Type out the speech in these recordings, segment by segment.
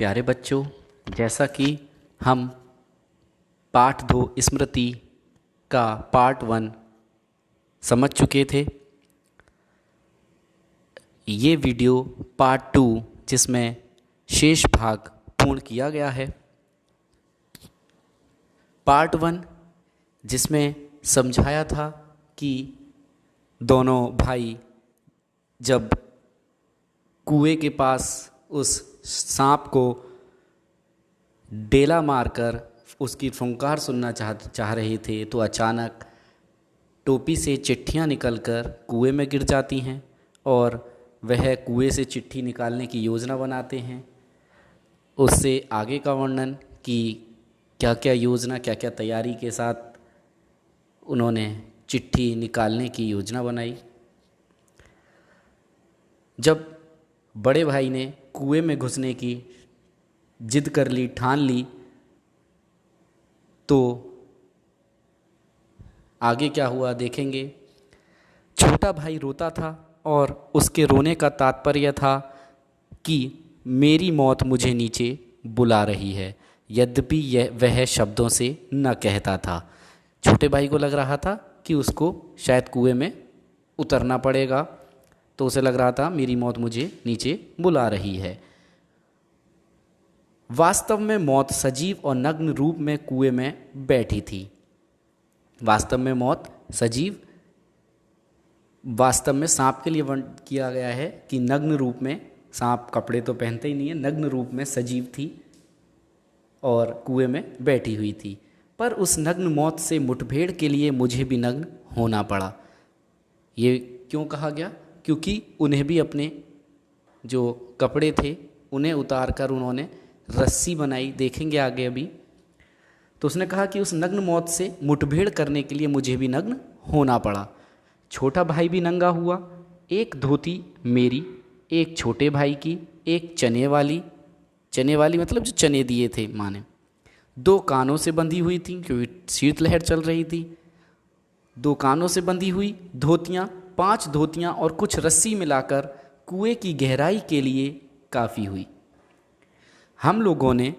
प्यारे बच्चों, जैसा कि हम पाठ 2 स्मृति का पार्ट 1 समझ चुके थे, ये वीडियो पार्ट 2 जिसमें शेष भाग पूर्ण किया गया है। पार्ट 1 जिसमें समझाया था कि दोनों भाई जब कुएं के पास उस सांप को डेला मारकर उसकी फुंकार सुनना चाह रहे थे तो अचानक टोपी से चिट्ठियां निकलकर कुएं में गिर जाती हैं और वह कुएं से चिट्ठी निकालने की योजना बनाते हैं। उससे आगे का वर्णन कि क्या क्या योजना, क्या क्या तैयारी के साथ उन्होंने चिट्ठी निकालने की योजना बनाई। जब बड़े भाई ने कुएं में घुसने की जिद कर ली, ठान ली, तो आगे क्या हुआ देखेंगे। छोटा भाई रोता था और उसके रोने का तात्पर्य था कि मेरी मौत मुझे नीचे बुला रही है, यद्यपि वह शब्दों से न कहता था। छोटे भाई को लग रहा था कि उसको शायद कुएं में उतरना पड़ेगा, तो उसे लग रहा था मेरी मौत मुझे नीचे बुला रही है। वास्तव में मौत सजीव और नग्न रूप में कुएं में बैठी थी। वास्तव में मौत सजीव, वास्तव में सांप के लिए वर्णन किया गया है कि नग्न रूप में, सांप कपड़े तो पहनते ही नहीं है, नग्न रूप में सजीव थी और कुएं में बैठी हुई थी। पर उस नग्न मौत से मुठभेड़ के लिए मुझे भी नग्न होना पड़ा। ये क्यों कहा गया? क्योंकि उन्हें भी अपने जो कपड़े थे उन्हें उतार कर उन्होंने रस्सी बनाई, देखेंगे आगे अभी। तो उसने कहा कि उस नग्न मौत से मुठभेड़ करने के लिए मुझे भी नग्न होना पड़ा। छोटा भाई भी नंगा हुआ, एक धोती मेरी, एक छोटे भाई की, एक चने वाली मतलब जो चने दिए थे माँ ने, 2 कानों से बंधी हुई थी क्योंकि शीतलहर चल रही थी। 2 कानों से बंधी हुई धोतियाँ, 5 धोतियाँ और कुछ रस्सी मिलाकर कुएं की गहराई के लिए काफ़ी हुई। हम लोगों ने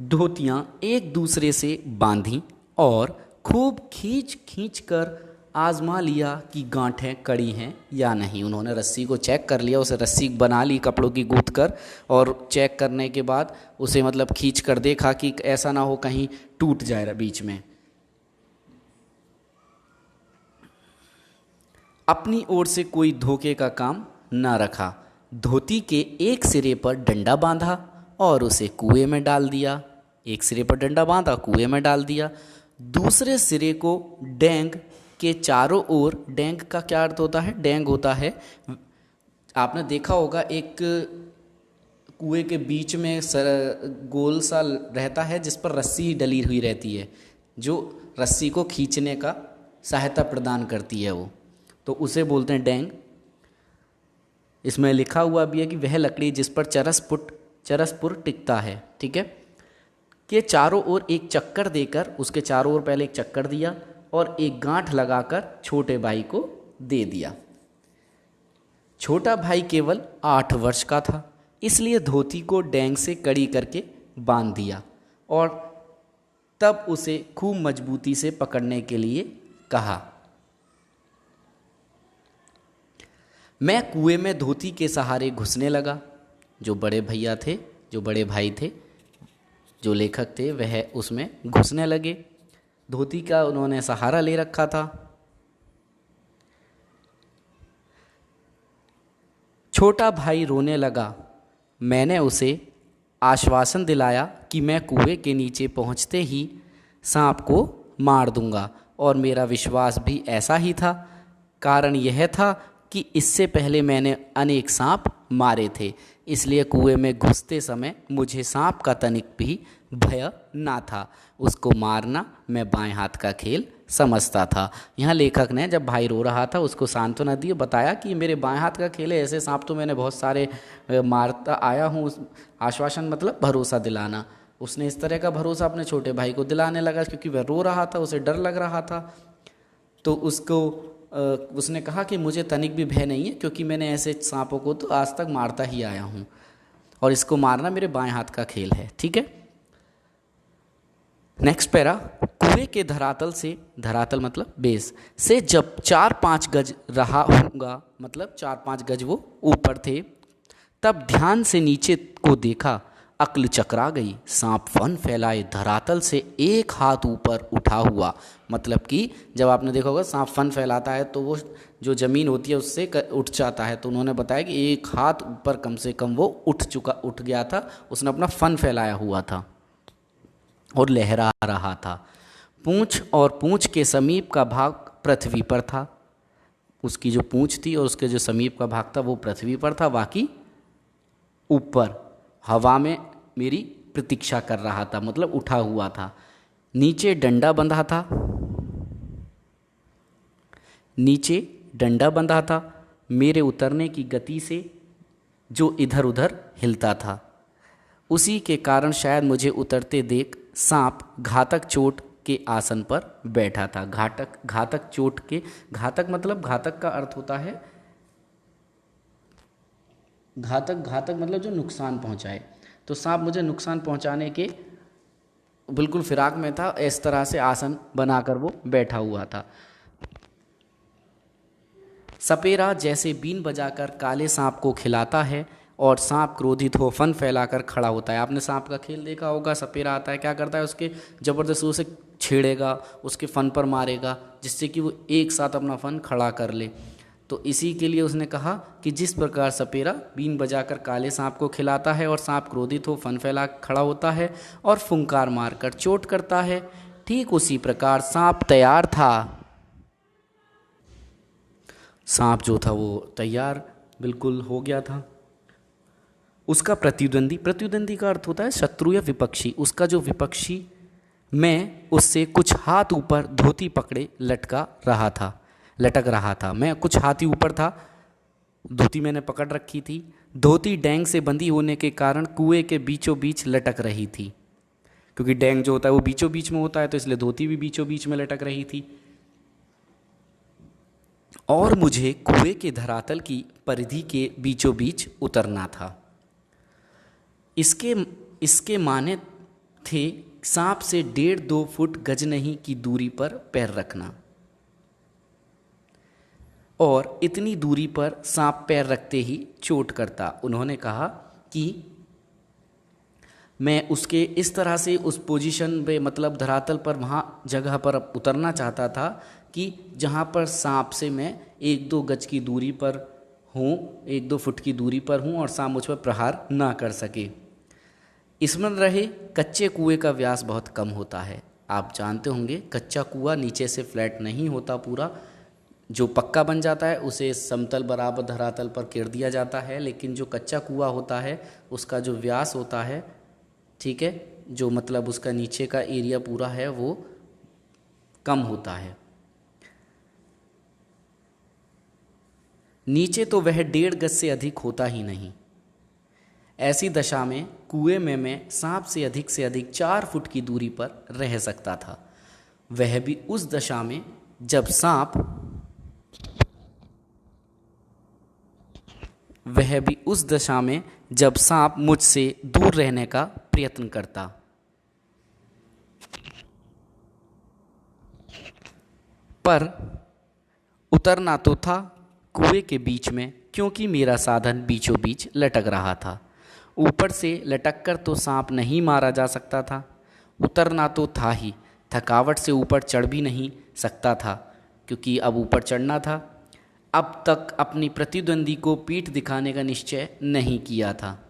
धोतियाँ एक दूसरे से बांधी और खूब खींच कर आजमा लिया कि गांठें कड़ी हैं या नहीं। उन्होंने रस्सी को चेक कर लिया, उसे रस्सी बना ली कपड़ों की गूंथ कर, और चेक करने के बाद उसे मतलब खींच कर देखा कि ऐसा ना हो कहीं टूट जाए बीच में। अपनी ओर से कोई धोखे का काम न रखा। धोती के एक सिरे पर डंडा बांधा और उसे कुएं में डाल दिया। एक सिरे पर डंडा बांधा, कुएं में डाल दिया। दूसरे सिरे को डेंग के चारों ओर, डेंग का क्या अर्थ होता है? डेंग होता है, आपने देखा होगा एक कुएं के बीच में गोल सा रहता है जिस पर रस्सी डली हुई रहती है, जो रस्सी को खींचने का सहायता प्रदान करती है, वो तो उसे बोलते हैं डेंग। इसमें लिखा हुआ भी है कि वह लकड़ी जिस पर चरसपुर टिकता है, ठीक है, के चारों ओर एक चक्कर देकर, उसके चारों ओर पहले एक चक्कर दिया और एक गांठ लगाकर छोटे भाई को दे दिया। छोटा भाई केवल 8 वर्ष का था, इसलिए धोती को डेंग से कड़ी करके बांध दिया और तब उसे खूब मजबूती से पकड़ने के लिए कहा। मैं कुएं में धोती के सहारे घुसने लगा। जो बड़े भाई थे, जो लेखक थे, वह उसमें घुसने लगे। धोती का उन्होंने सहारा ले रखा था। छोटा भाई रोने लगा। मैंने उसे आश्वासन दिलाया कि मैं कुएं के नीचे पहुंचते ही सांप को मार दूंगा, और मेरा विश्वास भी ऐसा ही था। कारण यह था कि इससे पहले मैंने अनेक सांप मारे थे, इसलिए कुएं में घुसते समय मुझे सांप का तनिक भी भय ना था। उसको मारना मैं बाएं हाथ का खेल समझता था। यहाँ लेखक ने जब भाई रो रहा था उसको सांत्वना दी, बताया कि मेरे बाएं हाथ का खेल है, ऐसे सांप तो मैंने बहुत सारे मारता आया हूँ। आश्वासन मतलब भरोसा दिलाना। उसने इस तरह का भरोसा अपने छोटे भाई को दिलाने लगा क्योंकि वह रो रहा था, उसे डर लग रहा था। तो उसने कहा कि मुझे तनिक भी भय नहीं है क्योंकि मैंने ऐसे सांपों को तो आज तक मारता ही आया हूँ। और इसको मारना मेरे बाएं हाथ का खेल है। ठीक है, नेक्स्ट पैरा। कुएं के धरातल से, धरातल मतलब बेस से, जब 4-5 गज रहा होगा, मतलब 4-5 गज वो ऊपर थे, तब ध्यान से नीचे को देखा, अक्ल चकरा गई, सांप फन फैलाए धरातल से एक हाथ ऊपर उठा हुआ। मतलब कि जब आपने देखा होगा सांप फन फैलाता है तो वो जो ज़मीन होती है उससे उठ जाता है, तो उन्होंने बताया कि एक हाथ ऊपर कम से कम वो उठ गया था, उसने अपना फन फैलाया हुआ था और लहरा रहा था। पूंछ और पूंछ के समीप का भाग पृथ्वी पर था, उसकी जो पूंछ थी और उसके जो समीप का भाग था वो पृथ्वी पर था, बाकी ऊपर हवा में मेरी प्रतीक्षा कर रहा था, मतलब उठा हुआ था। नीचे डंडा बंधा था, नीचे डंडा बंधा था मेरे उतरने की गति से, जो इधर उधर हिलता था। उसी के कारण शायद मुझे उतरते देख सांप घातक चोट के आसन पर बैठा था। घातक चोट के, घातक मतलब, घातक का अर्थ होता है घातक मतलब जो नुकसान पहुंचाए, तो सांप मुझे नुकसान पहुंचाने के बिल्कुल फिराक में था, इस तरह से आसन बनाकर वो बैठा हुआ था। सपेरा जैसे बीन बजाकर काले सांप को खिलाता है और सांप क्रोधित हो फन फैलाकर खड़ा होता है। आपने सांप का खेल देखा होगा, सपेरा आता है, क्या करता है, उसके ज़बरदस्ती उसे छेड़ेगा, उसके फन पर मारेगा, जिससे कि वो एक साथ अपना फन खड़ा कर ले। तो इसी के लिए उसने कहा कि जिस प्रकार सपेरा बीन बजाकर काले सांप को खिलाता है और सांप क्रोधित हो फन फैला खड़ा होता है और फुंकार मारकर चोट करता है, ठीक उसी प्रकार सांप तैयार था। सांप जो था वो तैयार बिल्कुल हो गया था। उसका प्रतिद्वंदी का अर्थ होता है शत्रु या विपक्षी। उसका जो विपक्षी, मैं उससे कुछ हाथ ऊपर धोती पकड़े लटक रहा था। मैं कुछ हाथ ही ऊपर था, धोती मैंने पकड़ रखी थी। धोती डैंग से बंधी होने के कारण कुएं के बीचों बीच लटक रही थी, क्योंकि डैंग जो होता है वो बीचों बीच में होता है, तो इसलिए धोती भी बीचों बीच में लटक रही थी। और मुझे कुएं के धरातल की परिधि के बीचों बीच उतरना था। इसके माने थे सांप से 1.5-2 फुट गज नहीं की दूरी पर पैर रखना, और इतनी दूरी पर सांप पैर रखते ही चोट करता। उन्होंने कहा कि मैं उसके इस तरह से उस पोजीशन पे, मतलब धरातल पर, वहाँ जगह पर उतरना चाहता था कि जहाँ पर सांप से मैं 1-2 गज की दूरी पर हूँ, 1-2 फुट की दूरी पर हूँ और सांप मुझ पर प्रहार ना कर सके। स्मरण रहे, कच्चे कुएं का व्यास बहुत कम होता है। आप जानते होंगे कच्चा कुआं नीचे से फ्लैट नहीं होता, पूरा जो पक्का बन जाता है उसे समतल बराबर धरातल पर घेर दिया जाता है, लेकिन जो कच्चा कुआं होता है उसका जो व्यास होता है, ठीक है, जो मतलब उसका नीचे का एरिया पूरा है वो कम होता है। नीचे तो वह 1.5 गज से अधिक होता ही नहीं। ऐसी दशा में कुएं में मैं सांप से अधिक 4 फुट की दूरी पर रह सकता था, वह भी उस दशा में जब सांप मुझसे दूर रहने का प्रयत्न करता। पर उतरना तो था कुएं के बीच में, क्योंकि मेरा साधन बीचों बीच लटक रहा था। ऊपर से लटककर तो सांप नहीं मारा जा सकता था, उतरना तो था ही, थकावट से ऊपर चढ़ भी नहीं सकता था, क्योंकि अब ऊपर चढ़ना था। अब तक अपनी प्रतिद्वंदी को पीठ दिखाने का निश्चय नहीं किया था।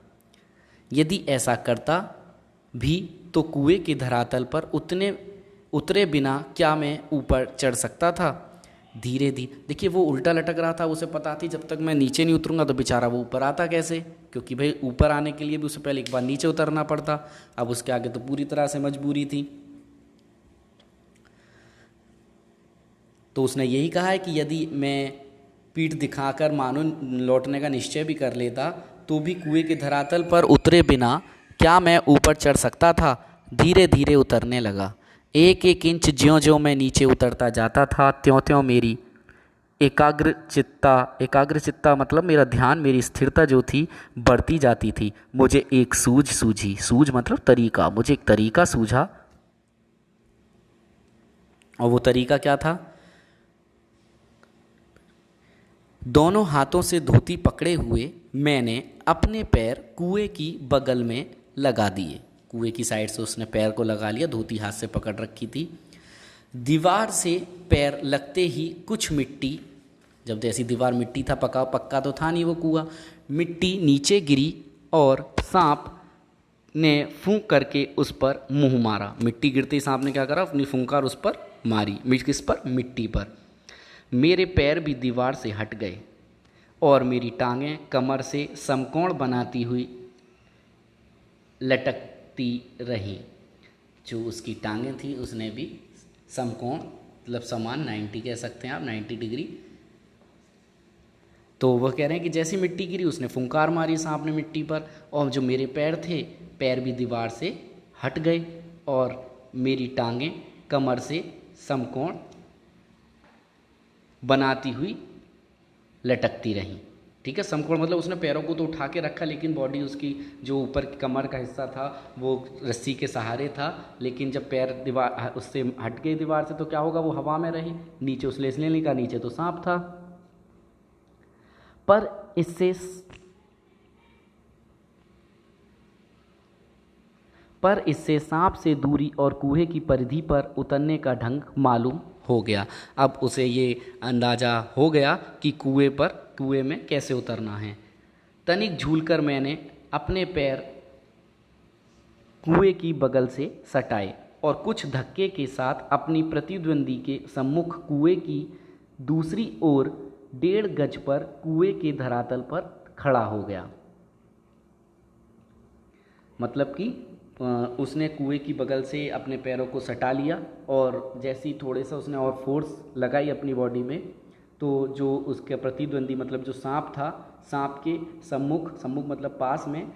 यदि ऐसा करता भी तो कुएं के धरातल पर उतरे बिना क्या मैं ऊपर चढ़ सकता था? धीरे धीरे, देखिए वो उल्टा लटक रहा था, उसे पता थी जब तक मैं नीचे नहीं उतरूंगा तो बेचारा वो ऊपर आता कैसे, क्योंकि भाई ऊपर आने के लिए भी उसे पहले एक बार नीचे उतरना पड़ता। अब उसके आगे तो पूरी तरह से मजबूरी थी। तो उसने यही कहा है कि यदि मैं पीठ दिखाकर मानो लौटने का निश्चय भी कर लेता तो भी कुएं के धरातल पर उतरे बिना क्या मैं ऊपर चढ़ सकता था? धीरे धीरे उतरने लगा। 1-1 इंच ज्यों ज्यों मैं नीचे उतरता जाता था, त्यों त्यों मेरी एकाग्र चित्ता मतलब मेरा ध्यान, मेरी स्थिरता जो थी बढ़ती जाती थी। मुझे एक सूझ सूझी, सूझ मतलब तरीका, मुझे एक तरीका सूझा। और वो तरीका क्या था? दोनों हाथों से धोती पकड़े हुए मैंने अपने पैर कुएं की बगल में लगा दिए। कुएं की साइड से उसने पैर को लगा लिया, धोती हाथ से पकड़ रखी थी। दीवार से पैर लगते ही कुछ मिट्टी, जब जैसी दीवार मिट्टी था, पक्का तो था नहीं वो कुआं, मिट्टी नीचे गिरी और सांप ने फूंक करके उस पर मुंह मारा। मिट्टी गिरते ही सांप ने क्या करा? अपनी फूंकार उस पर मारी। किस पर? मिट्टी पर। मेरे पैर भी दीवार से हट गए और मेरी टांगें कमर से समकोण बनाती हुई लटकती रहीं। जो उसकी टांगें थी उसने भी समकोण मतलब समान 90 कह सकते हैं आप, 90 डिग्री। तो वह कह रहे हैं कि जैसी मिट्टी गिरी उसने फुंकार मारी सांप ने मिट्टी पर, और जो मेरे पैर थे, पैर भी दीवार से हट गए और मेरी टांगें कमर से समकोण बनाती हुई लटकती रहीं। ठीक है, समकोण मतलब उसने पैरों को तो उठा के रखा, लेकिन बॉडी उसकी जो ऊपर कमर का हिस्सा था वो रस्सी के सहारे था। लेकिन जब पैर दीवार उससे हट गए दीवार से तो क्या होगा? वो हवा में रही। नीचे उसने इसलिए नहीं कहा, नीचे तो सांप था। पर इससे सांप से दूरी और कुएं की परिधि पर उतरने का ढंग मालूम हो गया। अब उसे ये अंदाज़ा हो गया कि कुएं में कैसे उतरना है। तनिक झूलकर मैंने अपने पैर कुएं की बगल से सटाए और कुछ धक्के के साथ अपनी प्रतिद्वंदी के सम्मुख कुएं की दूसरी ओर 1.5 गज पर कुएं के धरातल पर खड़ा हो गया। मतलब कि उसने कुएं की बगल से अपने पैरों को सटा लिया और जैसे ही थोड़े सा उसने और फोर्स लगाई अपनी बॉडी में, तो जो उसके प्रतिद्वंदी मतलब जो सांप था, सांप के सम्मुख मतलब पास में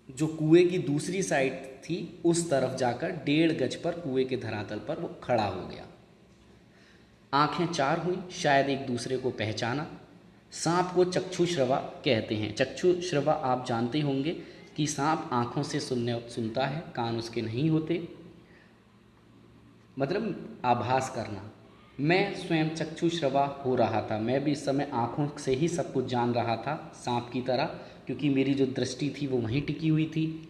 जो कुएं की दूसरी साइड थी उस तरफ जाकर 1.5 गज पर कुएं के धरातल पर वो खड़ा हो गया। आंखें चार हुई, शायद एक दूसरे को पहचाना। सांप को चक्षुश्रवा कहते हैं। चक्षुश्रवा आप जानते होंगे कि सांप आँखों से सुनता है, कान उसके नहीं होते, मतलब आभास करना। मैं स्वयं चक्षुश्रवा हो रहा था। मैं भी इस समय आँखों से ही सब कुछ जान रहा था सांप की तरह, क्योंकि मेरी जो दृष्टि थी वो वहीं टिकी हुई थी।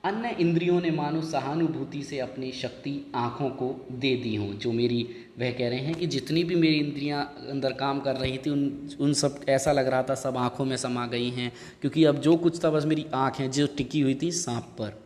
अन्य इंद्रियों ने मानो सहानुभूति से अपनी शक्ति आँखों को दे दी हों। जो मेरी, वह कह रहे हैं कि जितनी भी मेरी इंद्रियां अंदर काम कर रही थी उन सब ऐसा लग रहा था सब आँखों में समा गई हैं, क्योंकि अब जो कुछ था बस मेरी आँखें जो टिकी हुई थी सांप पर।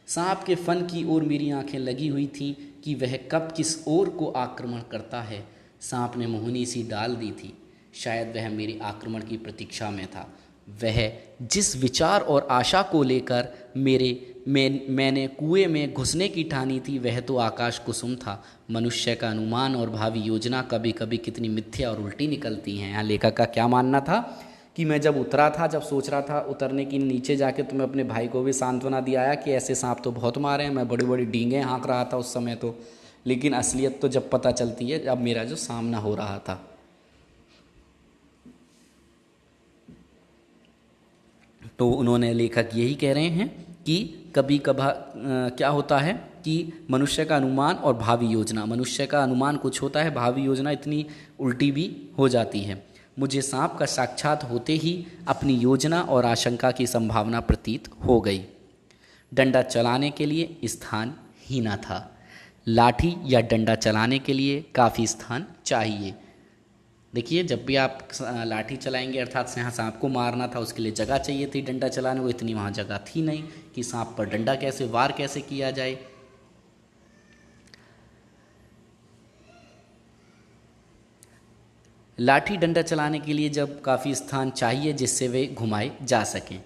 सांप के फन की ओर मेरी आँखें लगी हुई थीं कि वह कब किस ओर को आक्रमण करता है। सांप ने मुहनी सी डाल दी थी, शायद वह मेरे आक्रमण की प्रतीक्षा में था। वह जिस विचार और आशा को लेकर मैंने कुएं में घुसने की ठानी थी वह तो आकाश कुसुम था। मनुष्य का अनुमान और भावी योजना कभी कभी कितनी मिथ्या और उल्टी निकलती हैं। यहाँ लेखक का क्या मानना था कि मैं जब उतरा था, जब सोच रहा था उतरने की नीचे जाके, तो मैं अपने भाई को भी सांत्वना दिया कि ऐसे सांप तो बहुत मारे हैं, मैं बड़ी बड़ी डींगें हाँक रहा था उस समय तो, लेकिन असलियत तो जब पता चलती है अब मेरा जो सामना हो रहा था। तो उन्होंने, लेखक यही कह रहे हैं कि कभी कभार क्या होता है कि मनुष्य का अनुमान और भावी योजना, मनुष्य का अनुमान कुछ होता है, भावी योजना इतनी उल्टी भी हो जाती है। मुझे सांप का साक्षात होते ही अपनी योजना और आशंका की संभावना प्रतीत हो गई। डंडा चलाने के लिए स्थान ही न था। लाठी या डंडा चलाने के लिए काफ़ी स्थान चाहिए। देखिए, जब भी आप लाठी चलाएंगे अर्थात यहाँ सांप को मारना था, उसके लिए जगह चाहिए थी। डंडा चलाने को इतनी वहाँ जगह थी नहीं कि सांप पर डंडा कैसे, वार कैसे किया जाए। लाठी डंडा चलाने के लिए जब काफ़ी स्थान चाहिए जिससे वे घुमाए जा सकें।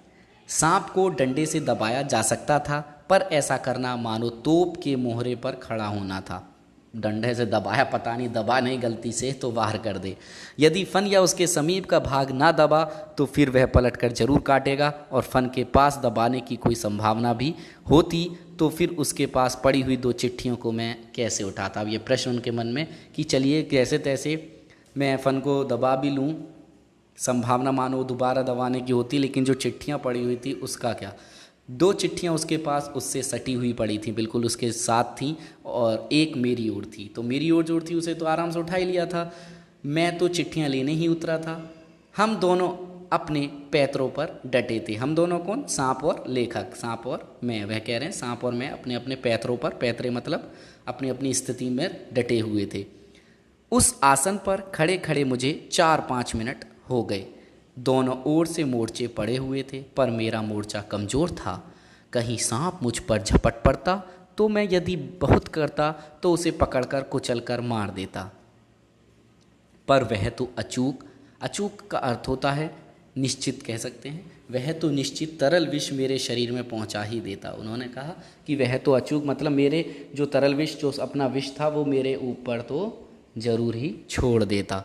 सांप को डंडे से दबाया जा सकता था, पर ऐसा करना मानो तोप के मोहरे पर खड़ा होना था। डंडे से दबाया, पता नहीं दबा नहीं गलती से तो बाहर कर दे। यदि फन या उसके समीप का भाग ना दबा तो फिर वह पलटकर जरूर काटेगा, और फन के पास दबाने की कोई संभावना भी होती तो फिर उसके पास पड़ी हुई 2 चिट्ठियों को मैं कैसे उठाता। अब ये प्रश्न उनके मन में कि चलिए कैसे तैसे मैं फ़न को दबा भी लूँ, संभावना मानो दोबारा दबाने की होती, लेकिन जो चिट्ठियाँ पड़ी हुई थी उसका क्या। 2 चिट्ठियाँ उसके पास उससे सटी हुई पड़ी थी, बिल्कुल उसके साथ थी, और एक मेरी ओर थी। तो मेरी ओर जो थी उसे तो आराम से उठा ही लिया था, मैं तो चिट्ठियाँ लेने ही उतरा था। हम दोनों अपने पैतरों पर डटे थे। हम दोनों कौन? सांप और लेखक, सांप और मैं। वह कह रहे हैं सांप और मैं अपने अपने पैतरों पर, पैतरे मतलब अपनी अपनी स्थिति में डटे हुए थे। उस आसन पर खड़े खड़े मुझे 4-5 मिनट हो गए। दोनों ओर से मोर्चे पड़े हुए थे, पर मेरा मोर्चा कमज़ोर था। कहीं सांप मुझ पर झपट पड़ता तो मैं यदि बहुत करता तो उसे पकड़कर कुचलकर मार देता, पर वह तो अचूक, अचूक का अर्थ होता है निश्चित कह सकते हैं, वह तो निश्चित तरल विष मेरे शरीर में पहुंचा ही देता। उन्होंने कहा कि वह तो अचूक मतलब मेरे जो तरल विष, जो अपना विष था वो मेरे ऊपर तो ज़रूर ही छोड़ देता,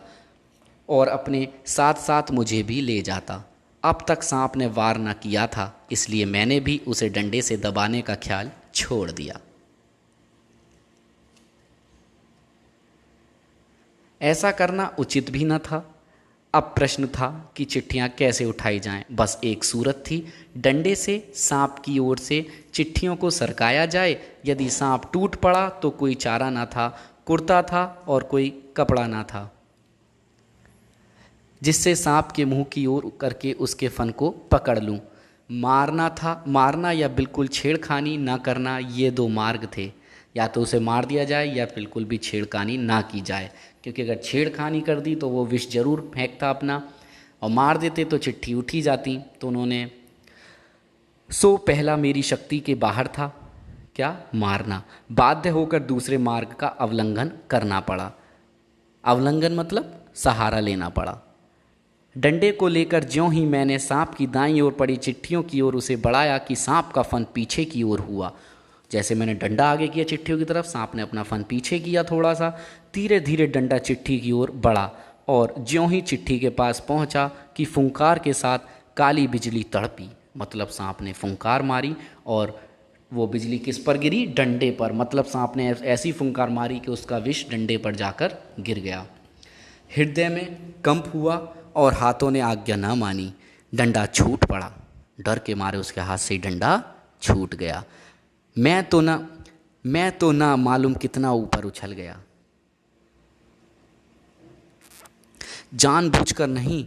और अपने साथ साथ मुझे भी ले जाता। अब तक सांप ने वार न किया था, इसलिए मैंने भी उसे डंडे से दबाने का ख्याल छोड़ दिया। ऐसा करना उचित भी न था। अब प्रश्न था कि चिट्ठियां कैसे उठाई जाएं। बस एक सूरत थी, डंडे से सांप की ओर से चिट्ठियों को सरकाया जाए। यदि सांप टूट पड़ा तो कोई चारा ना था, कुर्ता था और कोई कपड़ा ना था जिससे सांप के मुंह की ओर करके उसके फन को पकड़ लूं। मारना था, मारना या बिल्कुल छेड़खानी ना करना, ये 2 मार्ग थे। या तो उसे मार दिया जाए या बिल्कुल भी छेड़खानी ना की जाए, क्योंकि अगर छेड़खानी कर दी तो वो विष जरूर फेंकता अपना, और मार देते तो चिट्ठी उठी जाती। तो उन्होंने पहला मेरी शक्ति के बाहर था, क्या? मारना। बाध्य होकर दूसरे मार्ग का अवलंघन करना पड़ा। अवलंघन मतलब सहारा लेना पड़ा। डंडे को लेकर ज्यों ही मैंने सांप की दाईं ओर पड़ी चिट्ठियों की ओर उसे बढ़ाया कि सांप का फन पीछे की ओर हुआ। जैसे मैंने डंडा आगे किया चिट्ठियों की तरफ, सांप ने अपना फन पीछे किया थोड़ा सा। धीरे धीरे डंडा चिट्ठी की ओर बढ़ा, और ज्यों ही चिट्ठी के पास पहुंचा कि फुंकार के साथ काली बिजली तड़पी। मतलब सांप ने फुंकार मारी और वो बिजली किस पर गिरी? डंडे पर। मतलब सांप ने ऐसी फुंकार मारी कि उसका विष डंडे पर जाकर गिर गया। हृदय में कंप हुआ और हाथों ने आज्ञा न मानी। डंडा छूट पड़ा। डर के मारे उसके हाथ से डंडा छूट गया। मैं तो ना मालूम कितना ऊपर उछल गया। जानबूझकर नहीं,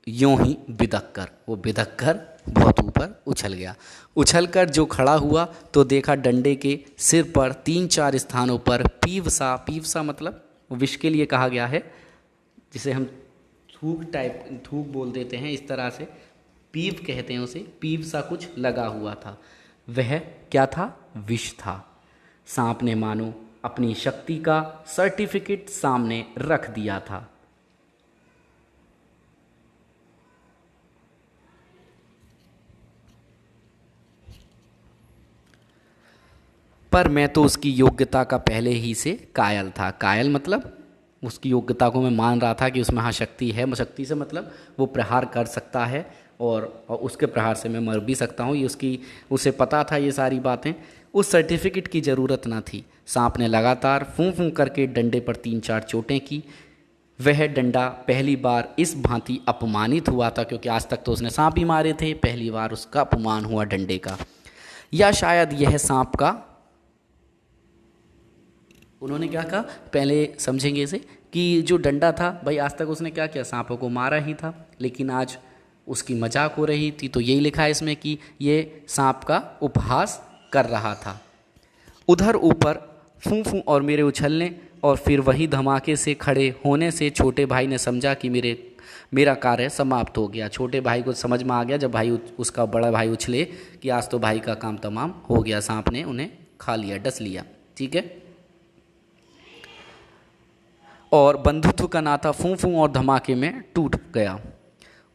यूं ही बिदक कर, वो बिदक कर बहुत ऊपर उछल गया। उछलकर जो खड़ा हुआ तो देखा डंडे के सिर पर 3-4 स्थानों पर पीवसा, पीवसा मतलब विष के लिए कहा गया है, जिसे हम थूक बोल देते हैं, इस तरह से पीव कहते हैं उसे, पीव सा कुछ लगा हुआ था। वह क्या था? विष था। सांप ने मानो अपनी शक्ति का सर्टिफिकेट सामने रख दिया था। पर मैं तो उसकी योग्यता का पहले ही से कायल था। कायल मतलब उसकी योग्यता को मैं मान रहा था कि उसमें हाँ शक्ति है। शक्ति से मतलब वो प्रहार कर सकता है, और उसके प्रहार से मैं मर भी सकता हूँ, ये उसे पता था ये सारी बातें। उस सर्टिफिकेट की ज़रूरत ना थी। सांप ने लगातार फूं फूं करके डंडे पर 3-4 चोटें की। वह डंडा पहली बार इस भांति अपमानित हुआ था, क्योंकि आज तक तो उसने सांप ही मारे थे, पहली बार उसका अपमान हुआ डंडे का। या शायद यह सांप का, उन्होंने क्या कहा पहले समझेंगे इसे, कि जो डंडा था भाई आज तक उसने क्या किया? सांपों को मारा ही था, लेकिन आज उसकी मजाक हो रही थी। तो यही लिखा है इसमें कि ये सांप का उपहास कर रहा था। उधर ऊपर फूं फूं और मेरे उछलने और फिर वही धमाके से खड़े होने से छोटे भाई ने समझा कि मेरा कार्य समाप्त हो गया। छोटे भाई को समझ में आ गया जब भाई उसका बड़ा भाई उछले कि आज तो भाई का काम तमाम हो गया, सांप ने उन्हें खा लिया, डस लिया। ठीक है। और बंधुत्व का नाता फूं फूं और धमाके में टूट गया।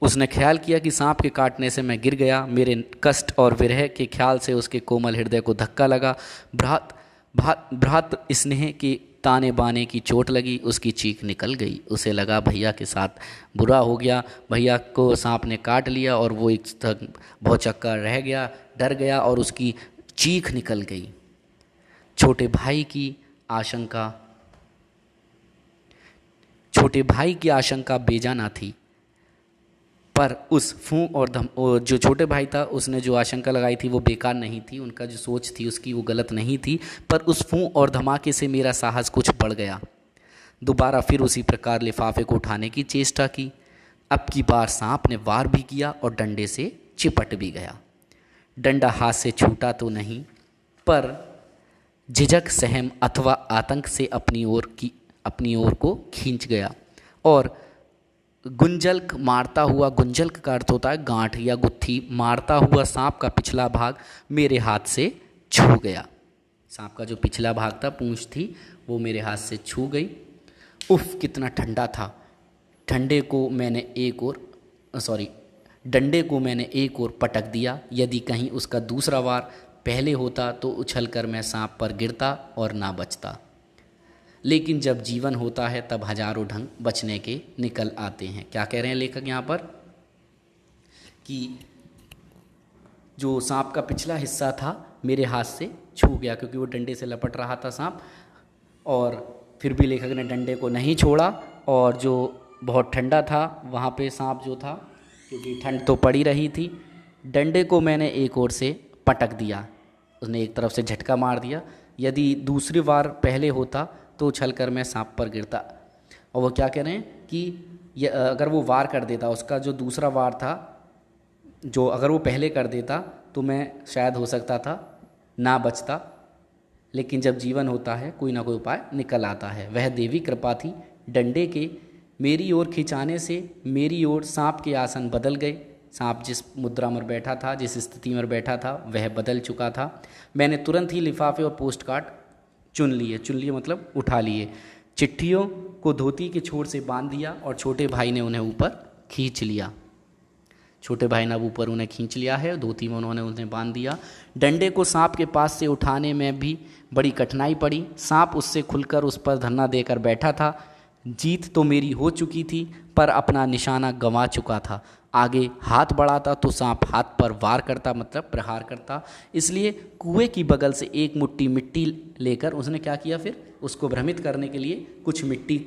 उसने ख्याल किया कि सांप के काटने से मैं गिर गया। मेरे कष्ट और विरह के ख्याल से उसके कोमल हृदय को धक्का लगा। भ्रात स्नेह के ताने बाने की चोट लगी, उसकी चीख निकल गई। उसे लगा भैया के साथ बुरा हो गया, भैया को सांप ने काट लिया और वो एक तक भौचक्का रह गया, डर गया और उसकी चीख निकल गई। छोटे भाई की आशंका बेजाना थी, पर उस फूं और जो छोटे भाई था उसने जो आशंका लगाई थी वो बेकार नहीं थी, उनका जो सोच थी उसकी वो गलत नहीं थी। पर उस फूं और धमाके से मेरा साहस कुछ बढ़ गया। दोबारा फिर उसी प्रकार लिफाफे को उठाने की चेष्टा की। अब की बार सांप ने वार भी किया और डंडे से चिपट भी गया। डंडा हाथ से छूटा तो नहीं, पर झिझक, सहम अथवा आतंक से अपनी ओर को खींच गया और गुंजल्क मारता हुआ, गुंजल्क का अर्थ होता है गांठ या गुत्थी, मारता हुआ सांप का पिछला भाग मेरे हाथ से छू गया। सांप का जो पिछला भाग था, पूंछ थी, वो मेरे हाथ से छू गई। उफ, कितना ठंडा था। डंडे को मैंने एक ओर पटक दिया। यदि कहीं उसका दूसरा वार पहले होता तो उछलकर मैं सांप पर गिरता और ना बचता। लेकिन जब जीवन होता है तब हजारों ढंग बचने के निकल आते हैं। क्या कह रहे हैं लेखक यहाँ पर कि जो सांप का पिछला हिस्सा था मेरे हाथ से छू गया, क्योंकि वो डंडे से लपट रहा था सांप, और फिर भी लेखक ने डंडे को नहीं छोड़ा। और जो बहुत ठंडा था वहाँ पे सांप जो था, क्योंकि ठंड तो पड़ी रही थी, डंडे को मैंने एक ओर से पटक दिया, उसने एक तरफ से झटका मार दिया। यदि दूसरी बार पहले होता तो उछलकर मैं सांप पर गिरता। और वो क्या कह रहे हैं कि अगर वो वार कर देता, उसका जो दूसरा वार था, जो अगर वो पहले कर देता तो मैं शायद हो सकता था ना बचता। लेकिन जब जीवन होता है कोई ना कोई उपाय निकल आता है। वह देवी कृपा थी। डंडे के मेरी ओर खिंचाने से मेरी ओर सांप के आसन बदल गए। सांप जिस मुद्रा में बैठा था, जिस स्थिति में बैठा था, वह बदल चुका था। मैंने तुरंत ही लिफाफे और पोस्ट कार्ड चुन लिए मतलब उठा लिए। चिट्ठियों को धोती के छोर से बांध दिया और छोटे भाई ने उन्हें ऊपर खींच लिया। छोटे भाई ने अब ऊपर उन्हें खींच लिया है, धोती में उन्होंने उन्हें बांध दिया। डंडे को सांप के पास से उठाने में भी बड़ी कठिनाई पड़ी। सांप उससे खुलकर उस पर धरना देकर बैठा था। जीत तो मेरी हो चुकी थी, पर अपना निशाना गंवा चुका था। आगे हाथ बढ़ाता तो सांप हाथ पर वार करता, मतलब प्रहार करता। इसलिए कुएं की बगल से एक मुट्ठी मिट्टी लेकर उसने क्या किया, फिर उसको भ्रमित करने के लिए कुछ मिट्टी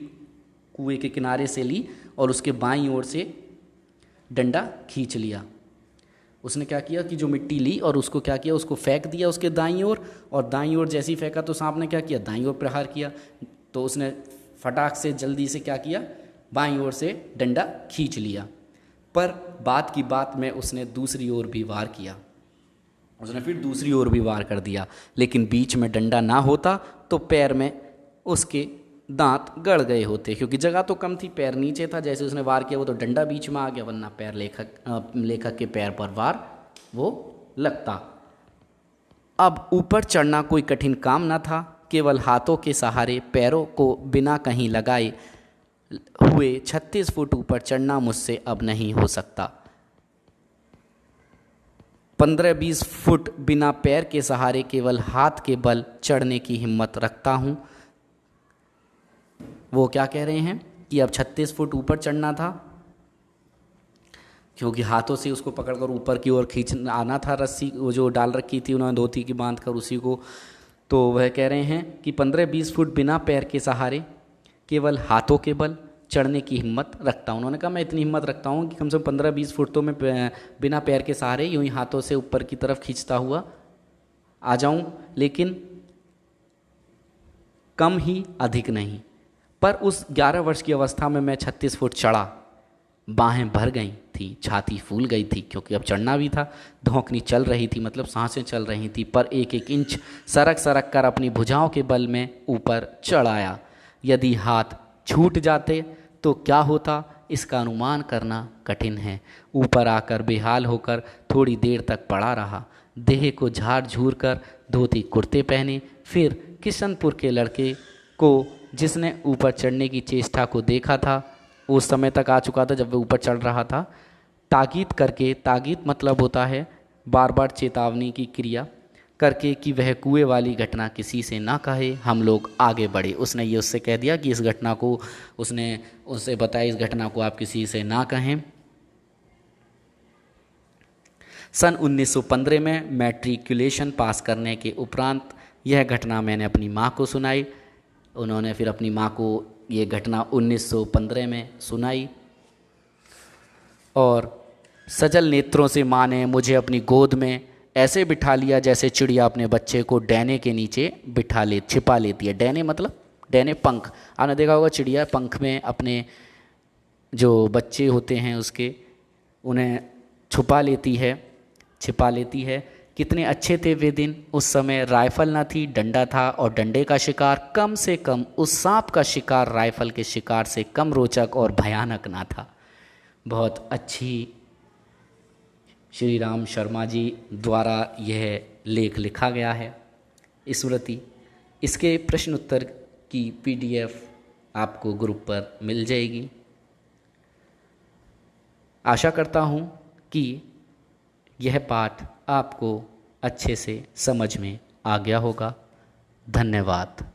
कुएं के किनारे से ली और उसके बाईं ओर से डंडा खींच लिया। उसने क्या किया कि जो मिट्टी ली और उसको क्या किया, उसको फेंक दिया उसके दाईं ओर, और दाईं ओर जैसे ही फेंका तो सांप ने क्या किया, दाईं ओर प्रहार किया। तो उसने फटाक से जल्दी से क्या किया, बाईं ओर से डंडा खींच लिया। पर बात की बात में उसने दूसरी ओर भी वार किया। उसने फिर दूसरी ओर भी वार कर दिया, लेकिन बीच में डंडा ना होता तो पैर में उसके दांत गड़ गए होते, क्योंकि जगह तो कम थी, पैर नीचे था। जैसे उसने वार किया वो तो डंडा बीच में आ गया, वरना पैर लेखक के पैर पर वार वो लगता। अब ऊपर चढ़ना कोई कठिन काम न था। केवल हाथों के सहारे पैरों को बिना कहीं लगाए हुए 36 फुट ऊपर चढ़ना मुझसे अब नहीं हो सकता। 15-20 फुट बिना पैर के सहारे केवल हाथ के बल चढ़ने की हिम्मत रखता हूँ। वो क्या कह रहे हैं कि अब 36 फुट ऊपर चढ़ना था, क्योंकि हाथों से उसको पकड़कर ऊपर की ओर खींच आना था। रस्सी वो जो डाल रखी थी उन्होंने धोती की बांध कर उसी को, तो वह कह रहे हैं कि 15-20 फुट बिना पैर के सहारे केवल हाथों के बल चढ़ने की हिम्मत रखता हूँ। उन्होंने कहा मैं इतनी हिम्मत रखता हूँ कि कम से कम 15-20 फुट तो मैं बिना पैर के सहारे यूं ही हाथों से ऊपर की तरफ खींचता हुआ आ जाऊँ, लेकिन कम ही, अधिक नहीं। पर उस 11 वर्ष की अवस्था में मैं 36 फुट चढ़ा। बाहें भर गई थी, छाती फूल गई थी, क्योंकि अब चढ़ना भी था। धौंकनी चल रही थी, मतलब सांसें चल रही थी। पर एक एक इंच सरक सरक कर अपनी भुजाओं के बल में ऊपर चढ़ आया। यदि हाथ छूट जाते तो क्या होता, इसका अनुमान करना कठिन है। ऊपर आकर बेहाल होकर थोड़ी देर तक पड़ा रहा। देह को झाड़ झूर कर धोती कुर्ते पहने। फिर किशनपुर के लड़के को जिसने ऊपर चढ़ने की चेष्टा को देखा था, उस समय तक आ चुका था जब वह ऊपर चढ़ रहा था, ताकीद करके, ताकीद मतलब होता है बार बार चेतावनी की क्रिया, करके कि वह कुएं वाली घटना किसी से ना कहे, हम लोग आगे बढ़े। उसने ये उससे कह दिया कि इस घटना को, उसने उससे बताया इस घटना को आप किसी से ना कहें। सन 1915 में मैट्रिकुलेशन पास करने के उपरांत यह घटना मैंने अपनी माँ को सुनाई। उन्होंने फिर अपनी माँ को ये घटना 1915 में सुनाई और सजल नेत्रों से माँ ने मुझे अपनी गोद में ऐसे बिठा लिया जैसे चिड़िया अपने बच्चे को डैने के नीचे छिपा लेती है। डैने मतलब डैने पंख, आपने देखा होगा चिड़िया पंख में अपने जो बच्चे होते हैं उसके, उन्हें छिपा लेती है। कितने अच्छे थे वे दिन। उस समय राइफल ना थी, डंडा था, और डंडे का शिकार कम से कम उस सांप का शिकार राइफल के शिकार से कम रोचक और भयानक ना था। बहुत अच्छी श्री राम शर्मा जी द्वारा यह लेख लिखा गया है, स्मृति। इसके प्रश्न उत्तर की PDF आपको ग्रुप पर मिल जाएगी। आशा करता हूँ कि यह पाठ आपको अच्छे से समझ में आ गया होगा। धन्यवाद।